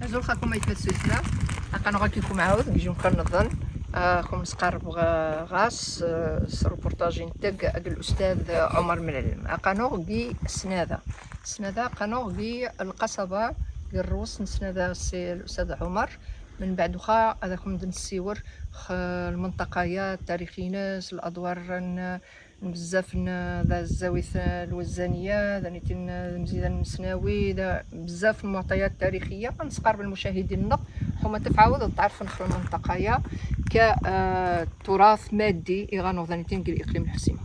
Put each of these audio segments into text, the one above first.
مازال خاكم ما يتمسسنا انا غاكيكم معاود نجيو كنظن كم سقارب غاس روبورتاج نتاع الاستاذ عمر ملعلم قانو بي سناده قانو بي القصبه ديال الروس نسناده السي الاستاذ عمر من بعد واخا هذاكم نسيور المنطقه التاريخية الادوار بزاف ذا الزاوية الوزانيه ذا نيتين مزيدان المسناوي ذا بزاف المعطيات التاريخيه غنسقارب المشاهدين حما تفعاود تعرف نخل المنطقه كتراث مادي يغانو ذا نيتين الاقليم الحسيمه.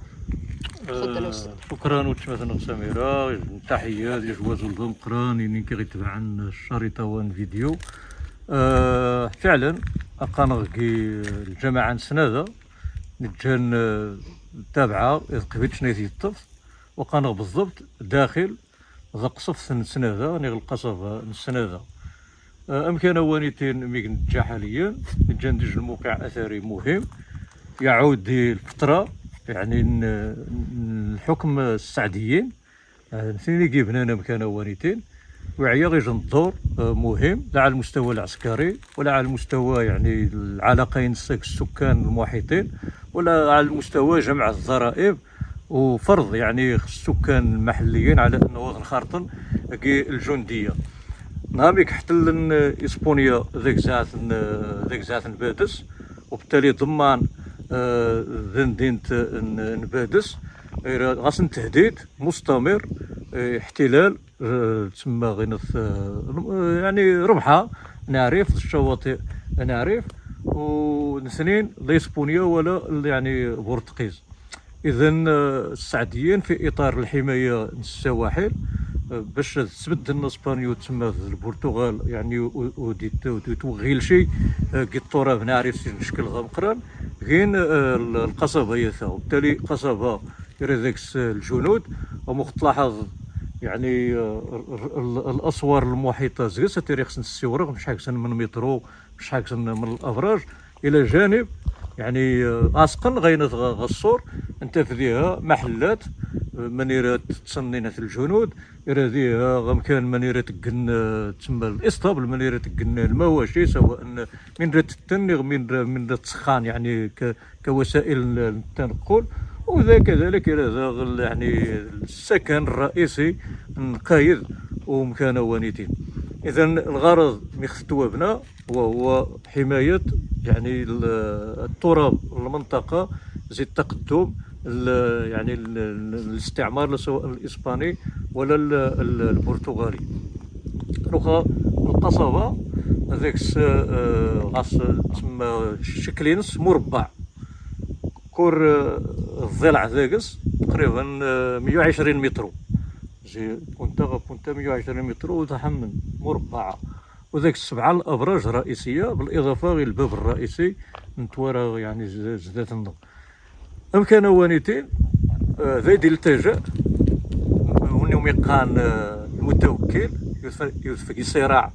شكرا وتمثل سميرة تحية لجواز القران اللي كيتبع عن الشريطه وان فيديو. فعلا أقانغي الجماعة نسنادة نتجان تابعة قبيتش نيتي الطف وقانغ بالضبط داخل ذا قصف نسنادة نيغ القصف نسنادة أمكان وانيتين ميك نتجا حاليا نتجان ديج الموقع أثري مهم يعود الفترة يعني الحكم السعديين نثني جبنا مكان وانيتين وعيا غيجي الدور مهم لا على المستوى العسكري ولا على المستوى يعني العلاقين السكان المحيطين ولا على المستوى جمع الضرائب وفرض يعني السكان المحليين على انه نخارطن الجنديه. نهارك حتى اسبانيا ذيك زعات نبادس وبالتالي ضمان ذندين نبادس غاسن تهديد مستمر احتلال تسمى غينث يعني ربحة نعرف الشواطئ نعرف ونسنين لا اسبانيا ولا يعني بورتقيز. اذا السعديين في اطار الحمايه السواحل باش تسبد اسبانيا تسمى البرتغال يعني ودي شيء كي التراب نعرف نشكل غمقران غين القصبه يثا وبالتالي قصبه ذاك الجنود ومختلاحظ يعني الاسوار المحيطه زيس تاريخ السيورغ مش حاكسن من مترو مش حاكسن من الافراج الى جانب يعني اسقن غينت غصور انت فيها محلات منيرات تصنينات الجنود يراديها غمكان منيرات كن تسمى الاسطبل منيرات كن المواشي سواء من رات التنغ من رات السخان يعني كوسائل التنقل وذا كذلك هذا يعني السكن الرئيسي نقايد ومكان وانيتين. اذا الغرض مختوبنا وهو حمايه يعني التراب المنطقه زي التقدم يعني الاستعمار سواء الاسباني ولا البرتغالي. الاخرى القصبه هذاك غاس تسمى شكلين مربع كور الضلع ذاكس تقريبا 120 متر زي بونتا 120 متر وتحمل مربعه وذاك السبعه الابراج الرئيسيه بالاضافه غير الباب الرئيسي نتوارى يعني زدات النظر. امكان وانيتين ذا ديال التاجا ونيوم يقان المتوكل يوثق صراع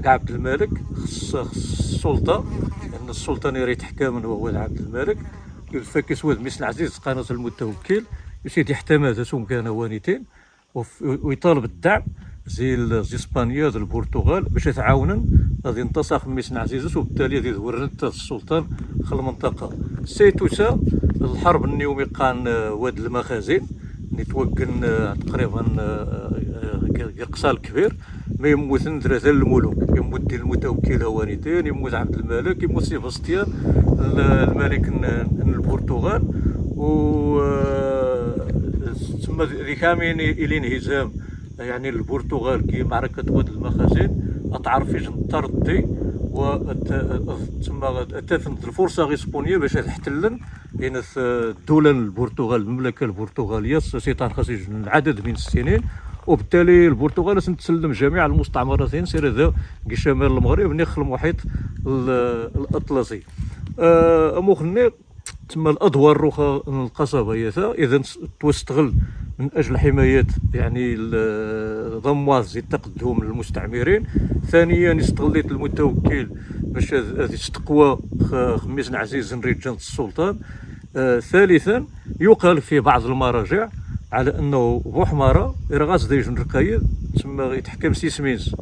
عبد الملك خص السلطه لان السلطان يريد حكاما وهو عبد الملك يوثق سواد مثل عزيز قناه المتوكل يسيد يحتمى ذا كان وانيتين ويطالب الدعم زي اسبانيا زي البرتغال باش يتعاونن غادي ينتصر ميسن عزيزس وبالتالي غادي يدور السلطان خل المنطقه سيتوسا الحرب النيوم يقان واد المخازن نتوكن تقريبا قصال الكبير ما يموتن ثلاثه الملوك يموت ديال المتوكل وانيتين يموت عبد الملك يموت سيباستيان الملك البرتغال و ثم ذيكامين الى انهزام يعني البرتغال كي معركه واد المخازن اتعرف في جنطردي و تسمى تاثنت الفرصه غير اسبانيه باش تحتلن بين الدوله البرتغال المملكه البرتغاليه سيطان خاص عدد من السنين وبالتالي البرتغال تسلم جميع المستعمرات سير هذا كي شمال المغرب نخل المحيط الاطلسي. اموخني تسمى الادوار الروخه القصبه يثا اذا توستغل من اجل حمايه يعني ضمواز زي التقدم للمستعمرين. ثانيا استغليت المتوكل باش تقوى خميس عزيز رجال السلطان. ثالثا يقال في بعض المراجع على انه بوحماره رغاس ديجن رقايد تسمى يتحكم سيسمينس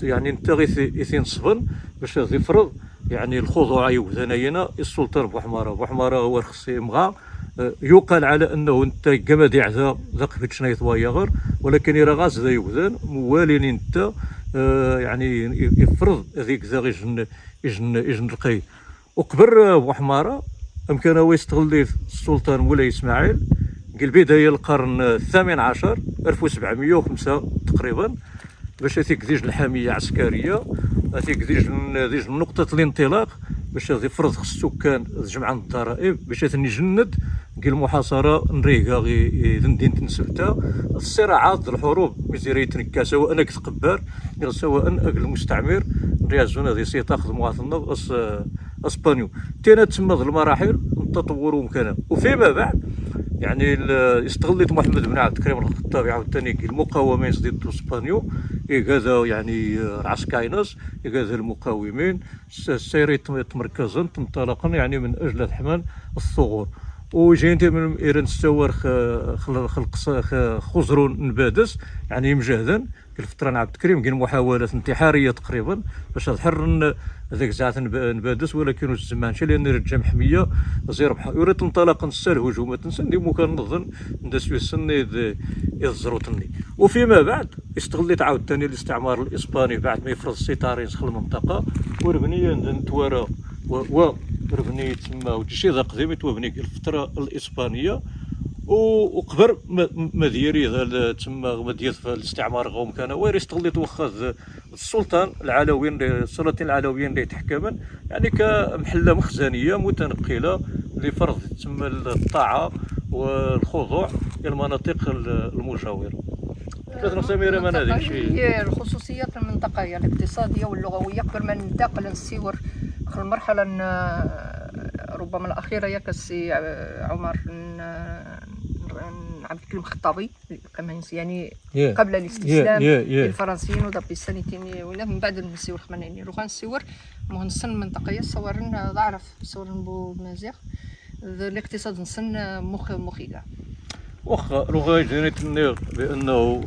يعني انت غير يتنصبن باش يفرض يعني الخضوع يوثنينا السلطان بوحماره هو خصو يمغى. يقال على انه انت كما ديعزا ذاك في شنايط غير، ولكن راه غاز ذا يوذن موالين انت يعني يفرض هذيك ذا يجن القي. وكبر بوحماره امكن هو يستغل السلطان مولاي اسماعيل قال بدايه القرن الثامن عشر 1705 تقريبا باش تيكديج الحاميه عسكريه، تيكديج نقطه الانطلاق باش يفرض السكان جمع الضرائب باش يجند قال المحاصره نريقا غي ذندين تنسبتها الصراعات الحروب مزيري تنكا سواء انك تقبر سواء المستعمر ريازونا ذي سيتاخذ مواطنه اسبانيو تينا تسمى المراحل التطور ومكانه. وفيما بعد يعني استغلت محمد بن عبد الكريم الخطابي عاوتاني المقاومين ضد اسبانيو هذا يعني العسكاينس هذا المقاومين السير تمركزا انطلاقا يعني من اجل حمايه الثغور. وجيت من ايران تستور خلق خزرون نبادس يعني مجهدا الفتره عبد الكريم كاين محاولات انتحاريه تقريبا باش تحرر هذاك ساعه نبادس، ولكن الزمان شي لان رجع محميه زي ربحه يريد انطلاق نسال هجومات نسندي ممكن نظن ندس يسن يزروتني. وفيما بعد استغلت عاوتاني الاستعمار الاسباني بعد ما يفرض السيطره يسخل المنطقه وربني نتوارى ربني تما وشي ذا قديم توبني الفتره الاسبانيه وقبر ما ديري تما ما ديال الاستعمار غوم كان وير استغلت واخا السلطان العلويين السلاطين العلويين اللي يتحكمن يعني كمحله مخزنيه متنقله لفرض تما الطاعه والخضوع للمناطق المجاوره. ثلاث مسامير منازل شيء هي الخصوصيات المنطقيه الاقتصاديه واللغويه قبل ما ننتقل نسيور في المرحله ربما الاخيره ياك السي عمر عبد الكريم الخطابي كما يعني قبل الاستسلام للفرنسيين ودابي السنتين ولا من بعد نسيور خمانيني روغان نسيور مهنسن المنطقيه صورن ضعرف صورن بو مازيغ الاقتصاد نسن مخيقه واخا لغايه جريت بانه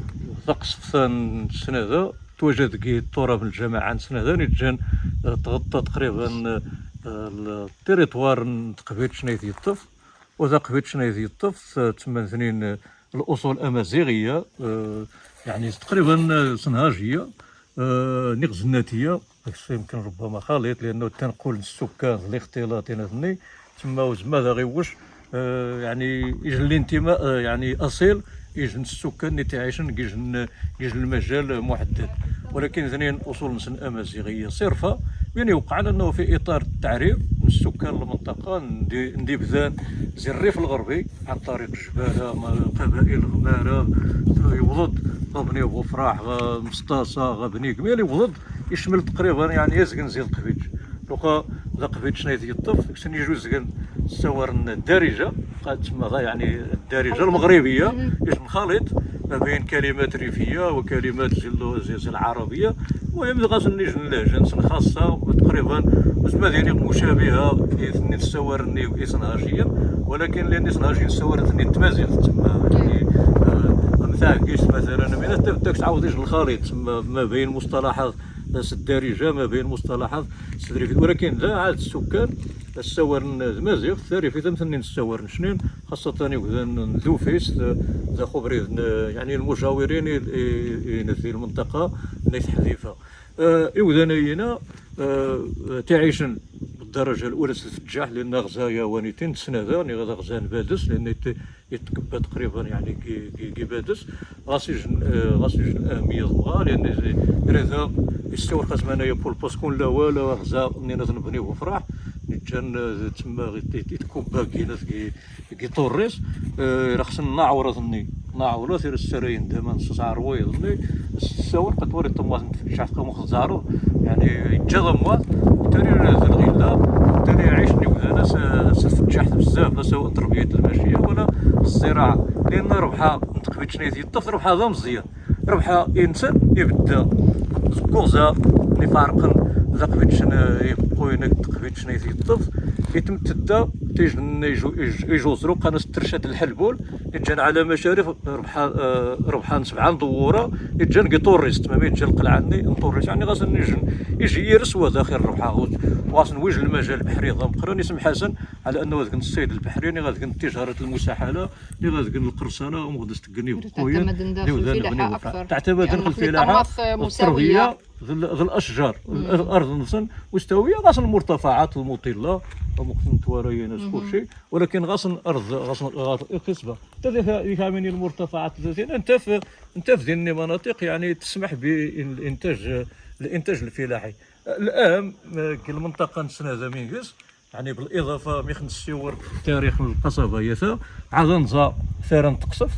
ثقس ثان السنه ذا توجد كي التراب الجماعه سنه ذا نتجان تغطى تقريبا التريتوار تقبيت شنايدي الطف وذا قبيت شنايدي الطف تما ثنين الاصول الامازيغيه يعني تقريبا صنهاجيه نغزناتيه يمكن ربما خليط لانه تنقول السكان الاختلاط ثني تما وزما ذا غيوش يعني يجي الانتماء يعني اصيل يجن السكان اللي تعيشن يجن المجال محدد، ولكن اثنين اصول نسن امازيغيه صرفه يعني وقع انه في اطار التعريب السكان المنطقه ندي بذان زي الريف الغربي عن طريق جباله قبائل غماره يوضد غبني بوفراح مسطاسه غبني كميل يوضد يشمل تقريبا يعني يزقن زي القبيج لوكا ذا قبيج شنايدي الطف كسن يجوز السور الدارجه قد تسمى يعني الدارجه المغربيه يجب خليط ما بين كلمات ريفيه وكلمات زي العربيه. المهم غاز نيجن اللهجه خاصه تقريبا زعما ديالي مشابهه اثنين السور اسنهاجيه، ولكن لان اسنهاجيه السور اثنين تمازيغ تما يعني مثال كيش مثلا من تبدا تعاود يجي الخليط تما ما بين مصطلحات الدارجه ما بين مصطلحات السدريفيه، ولكن لا عاد السكان السور المازيغ الثري تمثلني السور نشنين خاصة ذو فيس ذا خبري يعني المجاورين في المنطقة نيت حذيفة إوذانينا تعيشن بالدرجة الأولى ستفجح لأن غزايا وانيتين سنة ذا غدا غزان بادس لأن يتكبى تقريبا يعني كي بادس غاسيجن أهمية ضغا لأن إذا يستوى خزمانا يبول باسكون لا ولا غزا منين نبني وفرح كان تما يتكوبا كي طوريس راه خصنا نعورو ثير السراين دائما نصعر ويضني السور قطوري طماط نتفشح كما زارو يعني يتجضم وتاني نازل غيلا تاني يعيشني وانا ستفجحت بزاف لا سواء تربيه الماشيه ولا الزراعه لان ربحها نتقبيت شنيتي الطفل ربحها ذا مزيان ربحها انسان يبدا زكوزا اللي فارقن ذا قبيت شنو يبقوا هناك تقبيت شنيتي الطفل يتمتدا تيجن يجو زروق انا سترشد الحلبول يجان على مشارف ربحان 7 دوره يجان كي طوريست ما يجي القلعاني نطوريست يعني غاس يجي يرس وداخل ربحه واصل وجه المجال البحري ضم اسم حسن على انه ذاك الصيد البحري اللي غادي التجاره المساحله اللي غادي القرصانه ومغدس تقنيو قويا تعتمد داخل الفلاحه مساويه ذو الاشجار الارض نصن مستويه غاصن المرتفعات المطله وممكن تواريين كل شيء ولكن غاصن الارض غاصن قصبه من المرتفعات انت في ذي مناطق يعني تسمح بالانتاج الفلاحي. الان المنطقه نسنا زمينكس يعني بالاضافه ميخ نسيور تاريخ القصبه يثا عاد نزا ثارن تقصف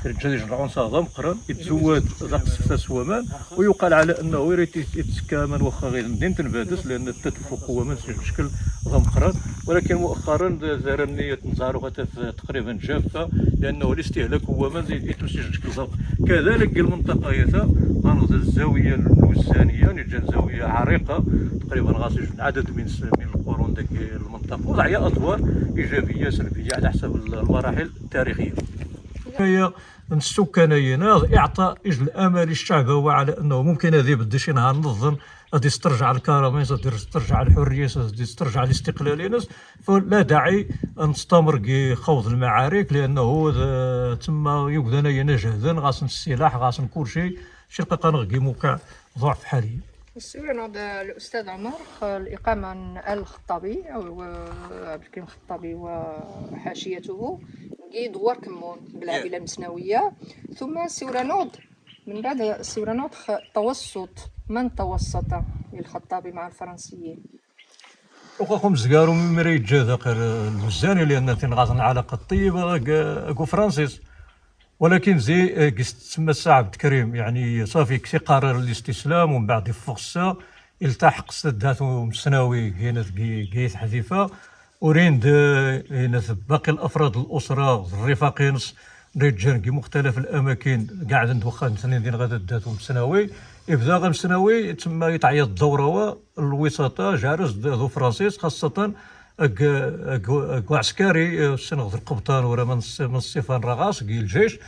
رجال يجمعون صاغم قرن يتزود ذاك السوامان ويقال على انه يريد يتكامل واخا غير ندين تنبادس لان التدفق هو من شكل ضم قرن ولكن مؤخرا زار النية نزارو تقريبا جافه لانه الاستهلاك هو من يتمسج شكل ضغط. كذلك المنطقه يثا غنغز الزاويه الوزانيه نجا زاويه عريقه تقريبا غاسج عدد من القرون ذاك المنطقه وضع اطوار ايجابيه سلبيه على حسب المراحل التاريخيه. هي السكانيين اعطاء الامل للشعب هو على انه ممكن هذه بدي شي نهار نظن غادي تسترجع الكرامه غادي تسترجع الحريه غادي تسترجع الاستقلاليه فلا داعي نستمر كي خوض المعارك لانه تما يبدا ينجهدا غاصن السلاح غاصن كل شيء شرق نغي موقع ضعف حاليا. السؤال هذا الأستاذ عمر الإقامة آل الخطابي أو عبد الكريم الخطابي وحاشيته كي دوار كمون بالعائلة المسناوية ثم السورانود من بعد السورانود توسط من توسط للخطابي مع الفرنسيين. وخاكم زكارو من مريد جا ذاك الوزاني لأن تنغاصن علاقة طيبة أكو فرانسيس ولكن زي تسمى الساعة عبد الكريم يعني صافي كي قرر الاستسلام ومن بعد يفقسا التحق سداتو مسناوي كينات حذيفة وريند باقي الافراد الاسره الرفاقين رجال في مختلف الاماكن قاعد ندوخا سنين غادا داتو مسناوي ابدا غا مسناوي تما يتعيط الدوره الوسطاء جارس ذو فرانسيس خاصه عسكري سنغ القبطان ورا من الصفان رغاس كي الجيش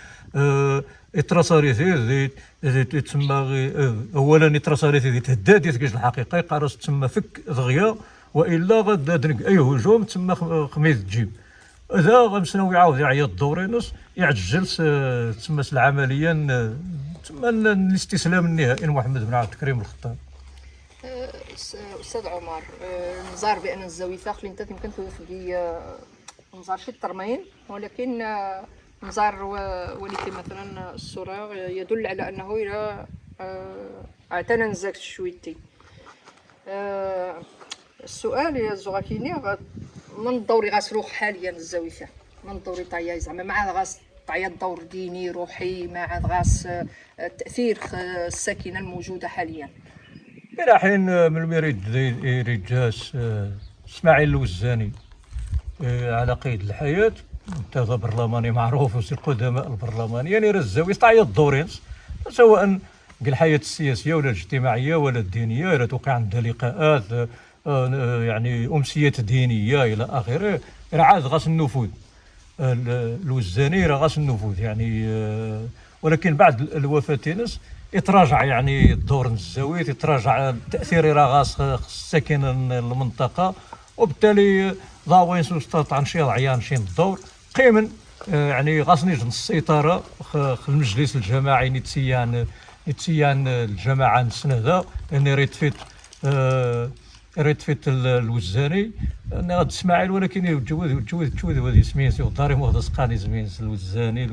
اتراساريتي تسمى اولا اتراساريتي تهدادت كاش الحقيقه يقارس تسمى فك دغيا والا غاد اي هجوم تسمى خميس تجيب هذا غنسناو يعاود يعيط دورينوس يعجل تسمى العمليه تسمى الاستسلام النهائي لمحمد بن عبد الكريم الخطاب. استاذ عمر نزار بان الزاويه اللي انت يمكن توفي نزار شي الترمين ولكن نزار وليتي مثلا الصوره يدل على انه الى اعتنى نزاك شويتي. السؤال يا زغاكيني من الدور غاسروح حاليا الزاويه من الدور طايا زعما مع غاس طايا دور ديني روحي مع غاس تاثير الساكنه الموجوده حاليا. الى حين من المريد رجاس اسماعيل الوزاني على قيد الحياه منتدى برلماني معروف وسي القدماء البرلمانيين يعني الزاويه طايا الدورين سواء الحياه السياسيه ولا الاجتماعيه ولا الدينيه الا توقع عندها لقاءات يعني امسيات دينيه الى اخره راه عاد غاس النفوذ الوزاني راه غاس النفوذ يعني ولكن بعد الوفاه ناس يتراجع يعني الدور الزاويه يتراجع التاثير راه غاس ساكن المنطقه وبالتالي ضاوين سوستطعن شي عيان شي الدور قيما يعني غاس نيجي السيطره المجلس الجماعي نتسيان الجماعه السنه ذا لان ريت فيت الوزاني انا غاد اسماعيل ولكن تجوز هذه سميتو الداري مو سقاني سميت الوزاني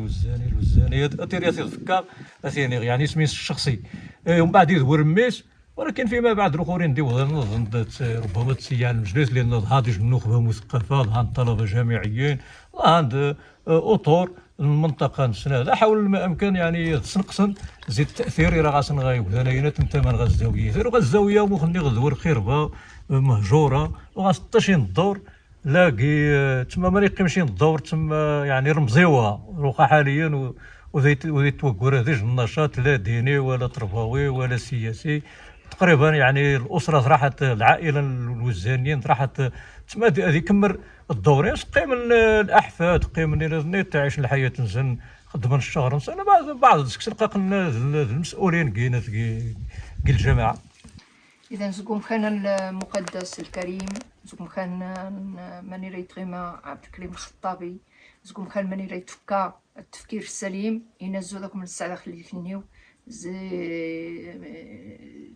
اتيرياتي تفكر اثيني يعني سميت الشخصي ومن بعد يدور ميس ولكن فيما بعد الاخرين نظن ربما تسيان المجلس لان هذه النخبه مثقفه عند طلبه جامعيين عند اطور المنطقه نسنا هذا حاول ما امكن يعني تسنقسن زيد التاثير راه غاسن غايب هنايا تمتمن غا الزاويه غا الزاويه مخني غدور خربه مهجوره وغاستاشي الدور لاقي تما ما يقيمش الدور تما يعني رمزيوها روقا حاليا وذي توقر هذيش النشاط لا ديني ولا تربوي ولا سياسي تقريبا يعني الاسره راحت العائله الوزانيين راحت تما هذه كمر الدورين سقي من الاحفاد قي من تعيش الحياه تنزن خدم الشهر نسى بعض السكسرقاق المسؤولين كي الجماعه. إذا زكم خان المقدس الكريم، زكم خان ماني ريت غيما عبد الكريم الخطابي، زكم خان ماني ريت فكا التفكير السليم ينزل لكم السعادة خليك النيو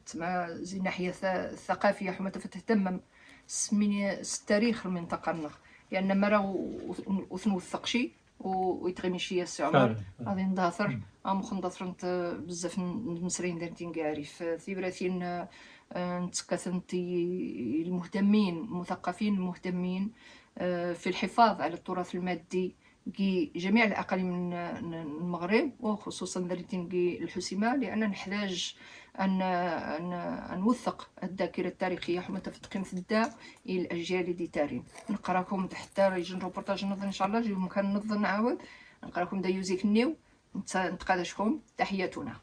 تما زي ناحية الثقافية حما تهتم سميني التاريخ المنطقة النغ، لأن مرة وثنوثق شي ويتغيمي شي السي عمر غادي نداثر مخن داثرنت بزاف المصريين دارتين كاعري في ثيبراتين نتكاثنتي المهتمين المثقفين المهتمين في الحفاظ على التراث المادي كي جميع الأقاليم من المغرب وخصوصا ذلك الحسيمة، لأن نحتاج أن نوثق الذاكرة التاريخية حتى تفتقن في الدا إلى الأجيال دي تارين. نقراكم حتى يجي الروبورتاج نظن إن شاء الله يجي مكان نظن نعاود نقراكم دا يوزيك النيو نتقادشكم تحياتنا.